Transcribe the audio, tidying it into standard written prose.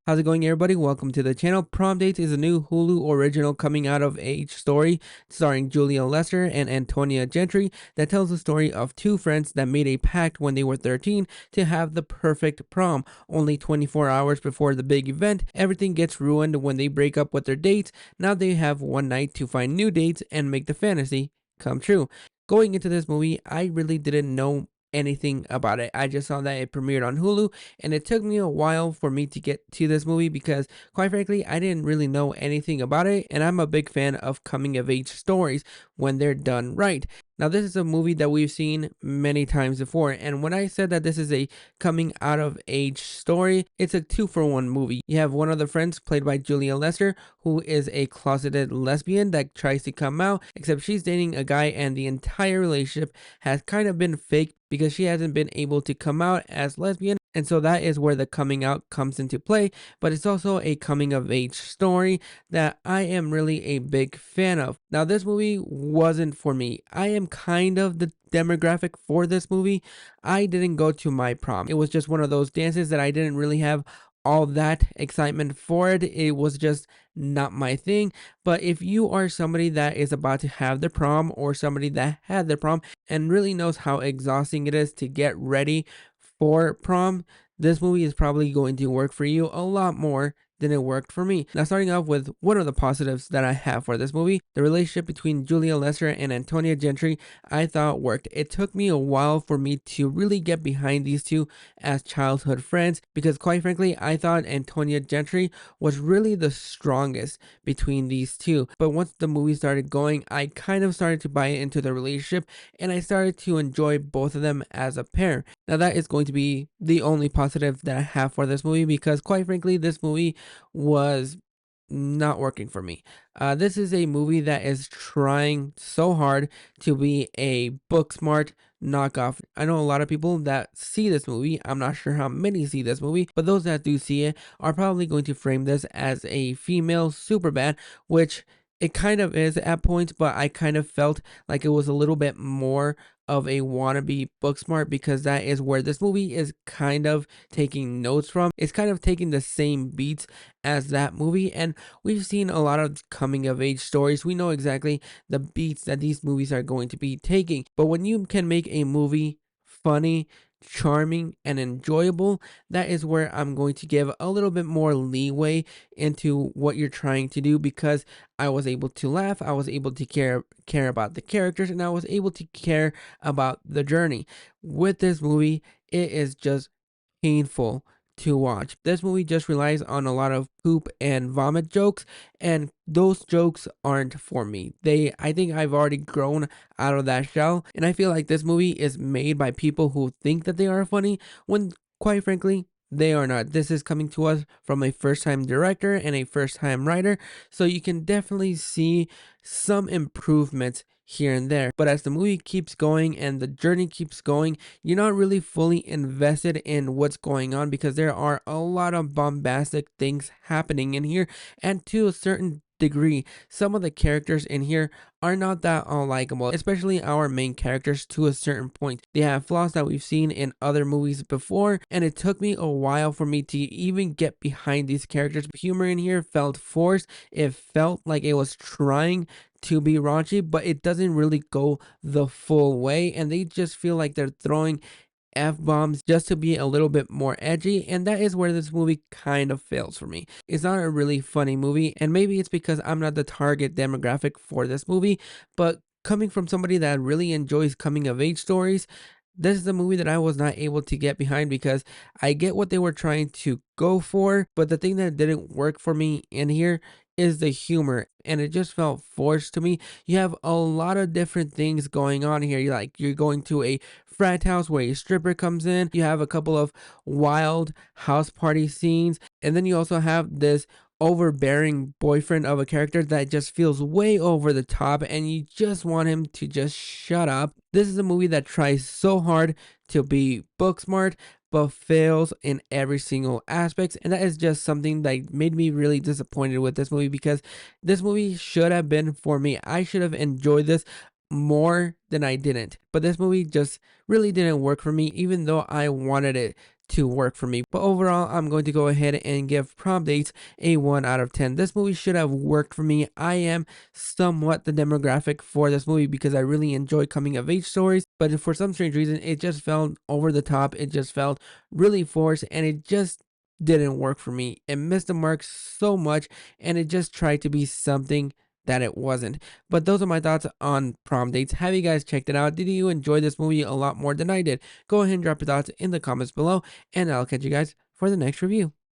How's it going, everybody? Welcome to the channel. Prom Dates is a new Hulu original coming out of age story starring Julia Lester and Antonia Gentry that tells the story of two friends that made a pact when they were 13 to have the perfect prom. Only 24 hours before the big event, everything gets ruined when they break up with their dates. Now they have one night to find new dates and make the fantasy come true. Going into this movie, I really didn't know anything about it. I just saw that it premiered on Hulu, and it took me a while for me to get to this movie because, quite frankly, I didn't really know anything about it, and I'm a big fan of coming of age stories when they're done right. Now, this is a movie that we've seen many times before, and when I said that this is a coming out of age story, it's a 2-for-1 movie. You have one of the friends played by Julia Lester, who is a closeted lesbian that tries to come out, except she's dating a guy, and the entire relationship has kind of been fake because she hasn't been able to come out as lesbian. And so that is where the coming out comes into play, but it's also a coming of age story that I am really a big fan of. Now, this movie wasn't for me. I am kind of the demographic for this movie. I didn't go to my prom. It was just one of those dances that I didn't really have all that excitement for it. It was just not my thing. But if you are somebody that is about to have the prom or somebody that had the prom and really knows how exhausting it is to get ready for prom, this movie is probably going to work for you a lot more than it worked for me. Now, starting off with one of the positives that I have for this movie, the relationship between Julia Lester and Antonia Gentry, I thought worked. It took me a while for me to really get behind these two as childhood friends because, quite frankly, I thought Antonia Gentry was really the strongest between these two. But once the movie started going, I kind of started to buy into the relationship and I started to enjoy both of them as a pair. Now, that is going to be the only positive that I have for this movie because, quite frankly, this movie was not working for me. This is a movie that is trying so hard to be a book smart knockoff. I know a lot of people that see this movie. I'm not sure how many see this movie, but those that do see it are probably going to frame this as a female Superbad, which it kind of is at points, but I kind of felt like it was a little bit more of a wannabe Booksmart because that is where this movie is kind of taking notes from. It's kind of taking the same beats as that movie, and we've seen a lot of coming of age stories. We know exactly the beats that these movies are going to be taking, but when you can make a movie funny, charming, and enjoyable, that is where I'm going to give a little bit more leeway into what you're trying to do because I was able to laugh, I was able to care about the characters, and I was able to care about the journey. With this movie, it is just painful to watch. This movie just relies on a lot of poop and vomit jokes, and those jokes aren't for me. I think I've already grown out of that shell, and I feel like this movie is made by people who think that they are funny when, quite frankly, they are not. This is coming to us from a first time director and a first time writer, so you can definitely see some improvements here and there. But as the movie keeps going and the journey keeps going, you're not really fully invested in what's going on because there are a lot of bombastic things happening in here, and to a certain degree, some of the characters in here are not that unlikable, especially our main characters to a certain point. They have flaws that we've seen in other movies before, and it took me a while for me to even get behind these characters. Humor in here felt forced. It felt like it was trying to be raunchy, but it doesn't really go the full way, and they just feel like they're throwing F-bombs just to be a little bit more edgy, and that is where this movie kind of fails for me. It's not a really funny movie, and maybe it's because I'm not the target demographic for this movie, but coming from somebody that really enjoys coming of age stories, this is the movie that I was not able to get behind because I get what they were trying to go for, but the thing that didn't work for me in here is the humor, and it just felt forced to me. You have a lot of different things going on here. You're going to a frat house where a stripper comes in. You have a couple of wild house party scenes, and then you also have this overbearing boyfriend of a character that just feels way over the top and you just want him to just shut up. This is a movie that tries so hard to be book smart but fails in every single aspect, and that is just something that made me really disappointed with this movie because this movie should have been for me. I should have enjoyed this more than I didn't, but this movie just really didn't work for me even though I wanted it to work for me. But overall, I'm going to go ahead and give Prom Dates a 1 out of 10. This movie should have worked for me. I am somewhat the demographic for this movie because I really enjoy coming of age stories, but for some strange reason, it just felt over the top. It just felt really forced, and it just didn't work for me. It missed the mark so much, and it just tried to be something that it wasn't. But those are my thoughts on Prom Dates. Have you guys checked it out? Did you enjoy this movie a lot more than I did? Go ahead and drop your thoughts in the comments below, and I'll catch you guys for the next review.